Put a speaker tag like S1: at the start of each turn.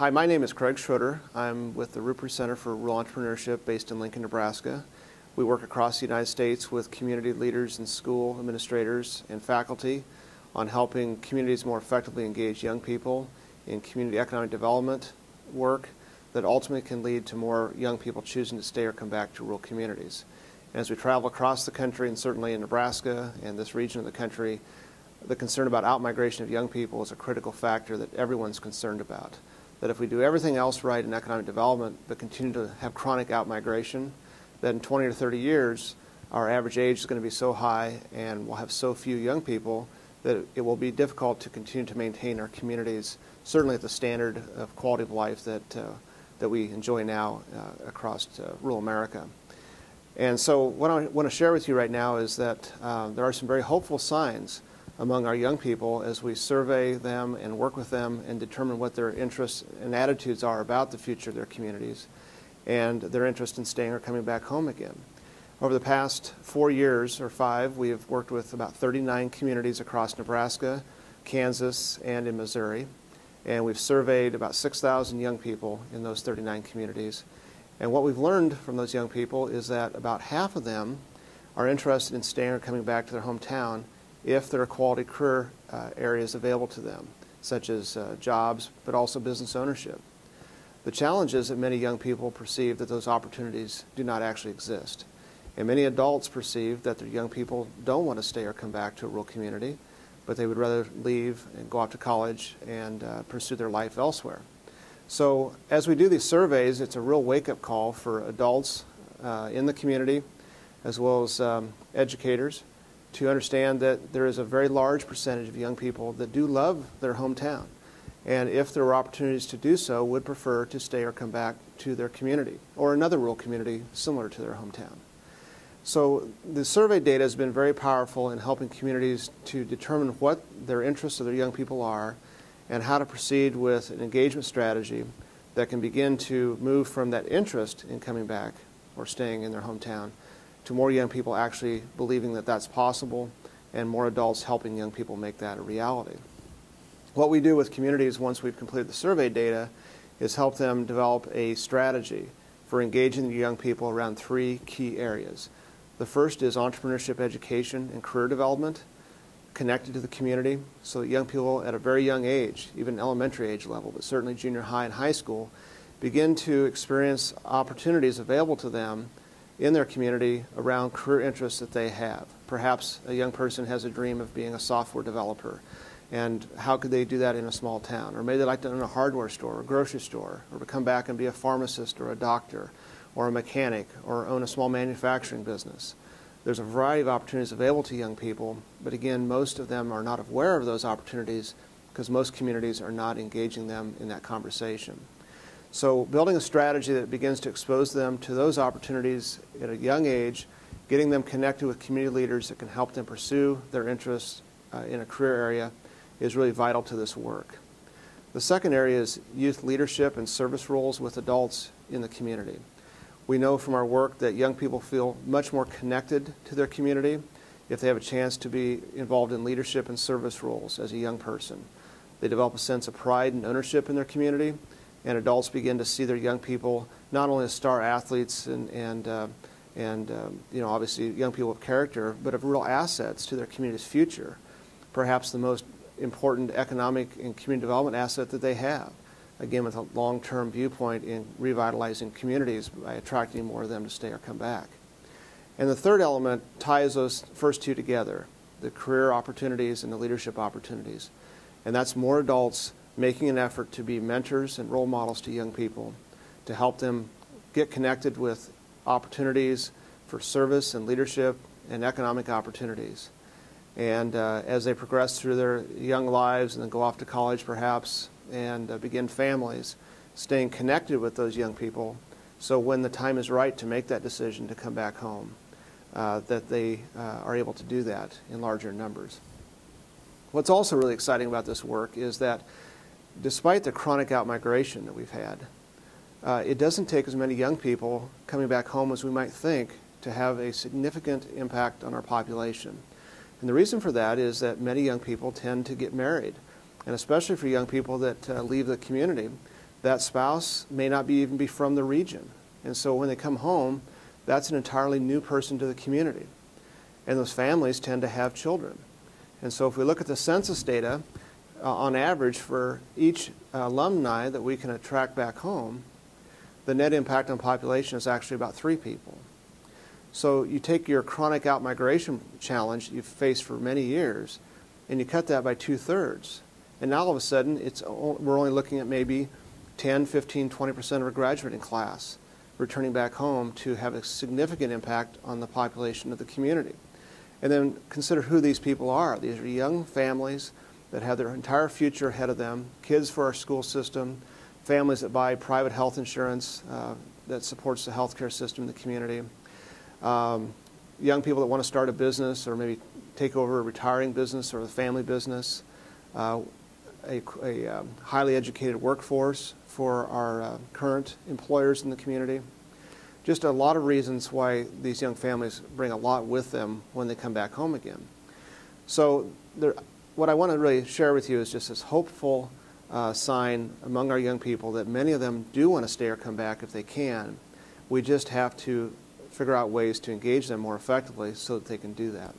S1: Hi, my name is Craig Schroeder. I'm with the Rupert Center for Rural Entrepreneurship based in Lincoln, Nebraska. We work across the United States with community leaders and school administrators and faculty on helping communities more effectively engage young people in community economic development work that ultimately can lead to more young people choosing to stay or come back to rural communities. And as we travel across the country, and certainly in Nebraska and this region of the country, the concern about outmigration of young people is a critical factor that everyone's concerned about. That if we do everything else right in economic development but continue to have chronic outmigration, that in 20 or 30 years our average age is going to be so high and we'll have so few young people that it will be difficult to continue to maintain our communities, certainly at the standard of quality of life that we enjoy now across rural America. And so what I want to share with you right now is that there are some very hopeful signs among our young people as we survey them and work with them and determine what their interests and attitudes are about the future of their communities and their interest in staying or coming back home again. Over the past 4 years or 5, we have worked with about 39 communities across Nebraska, Kansas, and in Missouri. And we've surveyed about 6,000 young people in those 39 communities. And what we've learned from those young people is that about half of them are interested in staying or coming back to their hometown if there are quality career areas available to them, such as jobs, but also business ownership. The challenge is that many young people perceive that those opportunities do not actually exist. And many adults perceive that their young people don't want to stay or come back to a rural community, but they would rather leave and go off to college and pursue their life elsewhere. So as we do these surveys, it's a real wake-up call for adults in the community, as well as educators, to understand that there is a very large percentage of young people that do love their hometown. And if there were opportunities to do so, would prefer to stay or come back to their community or another rural community similar to their hometown. So the survey data has been very powerful in helping communities to determine what their interests of their young people are and how to proceed with an engagement strategy that can begin to move from that interest in coming back or staying in their hometown to more young people actually believing that that's possible and more adults helping young people make that a reality. What we do with communities once we've completed the survey data is help them develop a strategy for engaging the young people around 3 key areas. The first is entrepreneurship education and career development connected to the community so that young people at a very young age, even elementary age level, but certainly junior high and high school, begin to experience opportunities available to them in their community around career interests that they have. Perhaps a young person has a dream of being a software developer, and how could they do that in a small town? Or maybe they'd like to own a hardware store or a grocery store, or to come back and be a pharmacist or a doctor or a mechanic or own a small manufacturing business. There's a variety of opportunities available to young people, but again, most of them are not aware of those opportunities because most communities are not engaging them in that conversation. So building a strategy that begins to expose them to those opportunities at a young age, getting them connected with community leaders that can help them pursue their interests in a career area is really vital to this work. The second area is youth leadership and service roles with adults in the community. We know from our work that young people feel much more connected to their community if they have a chance to be involved in leadership and service roles as a young person. They develop a sense of pride and ownership in their community, and adults begin to see their young people not only as star athletes and obviously young people of character, but of real assets to their community's future. Perhaps the most important economic and community development asset that they have. Again, with a long-term viewpoint in revitalizing communities by attracting more of them to stay or come back. And the third element ties those first two together, the career opportunities and the leadership opportunities. And that's more adults making an effort to be mentors and role models to young people to help them get connected with opportunities for service and leadership and economic opportunities. And as they progress through their young lives and then go off to college perhaps and begin families, staying connected with those young people so when the time is right to make that decision to come back home, that they are able to do that in larger numbers. What's also really exciting about this work is that despite the chronic outmigration that we've had, it doesn't take as many young people coming back home as we might think to have a significant impact on our population. And the reason for that is that many young people tend to get married. And especially for young people that leave the community, that spouse may not even be from the region. And so when they come home, that's an entirely new person to the community. And those families tend to have children. And so if we look at the census data, on average for each alumni that we can attract back home, the net impact on population is actually about 3 people. So you take your chronic outmigration challenge you've faced for many years, and you cut that by 2/3. And now all of a sudden, we're only looking at maybe 10, 15, 20% of a graduating class returning back home to have a significant impact on the population of the community. And then consider who these people are. These are young families that have their entire future ahead of them, kids for our school system, families that buy private health insurance that supports the healthcare system in the community, young people that want to start a business or maybe take over a retiring business or the family business, a highly educated workforce for our current employers in the community. Just a lot of reasons why these young families bring a lot with them when they come back home again. So what I want to really share with you is just this hopeful sign among our young people that many of them do want to stay or come back if they can. We just have to figure out ways to engage them more effectively so that they can do that.